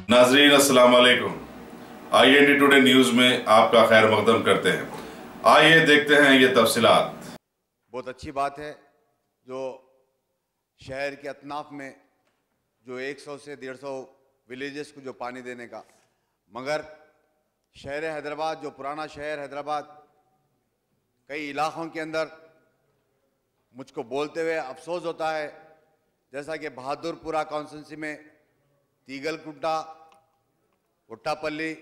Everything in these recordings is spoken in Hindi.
नाजरीन अस्सलाम वालेकुम। IND टुडे न्यूज़ में आपका खैर मकदम करते हैं। आइए देखते हैं ये तफसीलात। बहुत अच्छी बात है जो शहर के अतनाफ में जो 100 से 150 विलेजेस को जो पानी देने का, मगर शहर हैदराबाद जो पुराना शहर हैदराबाद कई इलाकों के अंदर मुझको बोलते हुए अफसोस होता है, जैसा कि बहादुरपुरा कॉन्स्टिट्यूंसी में तीगलकुट्टा, उट्टापल्ली,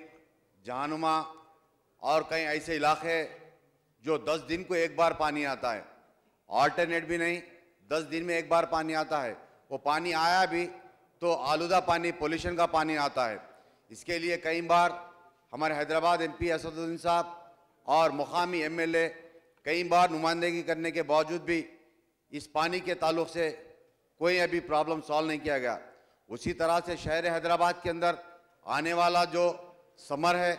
जहानुमा और कई ऐसे इलाके जो 10 दिन को एक बार पानी आता है, ऑल्टरनेट भी नहीं, 10 दिन में एक बार पानी आता है। वो पानी आया भी तो आलूदा पानी, पोल्यूशन का पानी आता है। इसके लिए कई बार हमारे हैदराबाद MP असदुद्दीन साहब और मुकामी MLA कई बार नुमाइंदगी करने के बावजूद भी इस पानी के ताल्लुक से कोई अभी प्रॉब्लम सॉल्व नहीं किया गया। उसी तरह से शहर हैदराबाद के अंदर आने वाला जो समर है,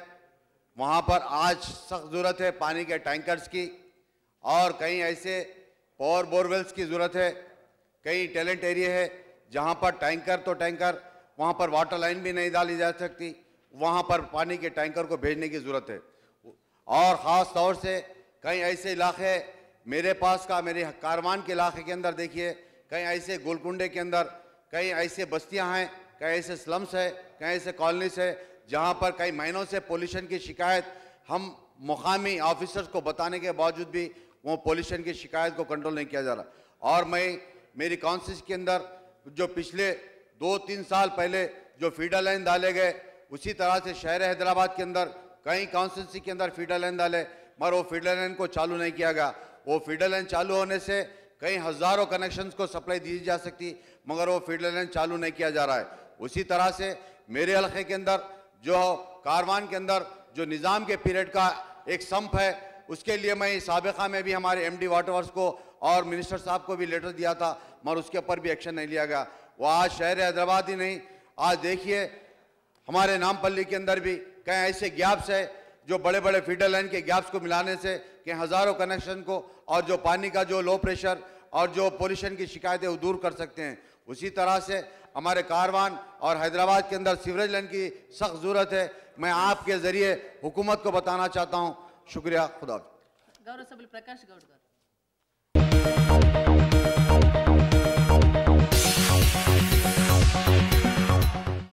वहाँ पर आज सख्त ज़रूरत है पानी के टैंकर्स की, और कहीं ऐसे पावर बोरवेल्स की ज़रूरत है। कई टैलेंट एरिया है जहाँ पर टैंकर तो टैंकर, वहाँ पर वाटर लाइन भी नहीं डाली जा सकती, वहाँ पर पानी के टैंकर को भेजने की ज़रूरत है। और ख़ास तौर से कई ऐसे इलाके मेरे पास का, मेरे कारवान के इलाके के अंदर देखिए, कहीं ऐसे गोलकुंडे के अंदर कई ऐसे बस्तियां हैं, कई ऐसे स्लम्स है, कई ऐसे कॉलोनीस है जहां पर कई महीनों से पोल्यूशन की शिकायत हम मुकामी ऑफिसर्स को बताने के बावजूद भी वो पोल्यूशन की शिकायत को कंट्रोल नहीं किया जा रहा। और मैं मेरी काउंसिल के अंदर जो पिछले 2-3 साल पहले जो फीडर लाइन डाले गए, उसी तरह से शहर हैदराबाद के अंदर कई काउंसिल के अंदर फीडर लाइन डाले, मगर वो फीडर लाइन को चालू नहीं किया गया। वो फीडर लाइन चालू होने से कई हज़ारों कनेक्शंस को सप्लाई दी जा सकती, मगर वो फीडर लाइन चालू नहीं किया जा रहा है। उसी तरह से मेरे इलाके के अंदर जो कारवान के अंदर जो निज़ाम के पीरियड का एक संप है, उसके लिए मैं साबिक़ा में भी हमारे MD वाटर वर्क्स को और मिनिस्टर साहब को भी लेटर दिया था, मगर उसके ऊपर भी एक्शन नहीं लिया गया। वो आज शहर हैदराबाद ही नहीं, आज देखिए हमारे नामपल्ली के अंदर भी कई ऐसे गैप्स है जो बड़े बड़े फीडर लाइन के गैप्स को मिलाने से कि हज़ारों कनेक्शन को और जो पानी का जो लो प्रेशर और जो पोल्यूशन की शिकायतें वो दूर कर सकते हैं। उसी तरह से हमारे कारवान और हैदराबाद के अंदर सीवरेज लाइन की सख्त ज़रूरत है। मैं आपके ज़रिए हुकूमत को बताना चाहता हूँ। शुक्रिया। खुदा। गौरव सभ्य प्रकाश गौड़।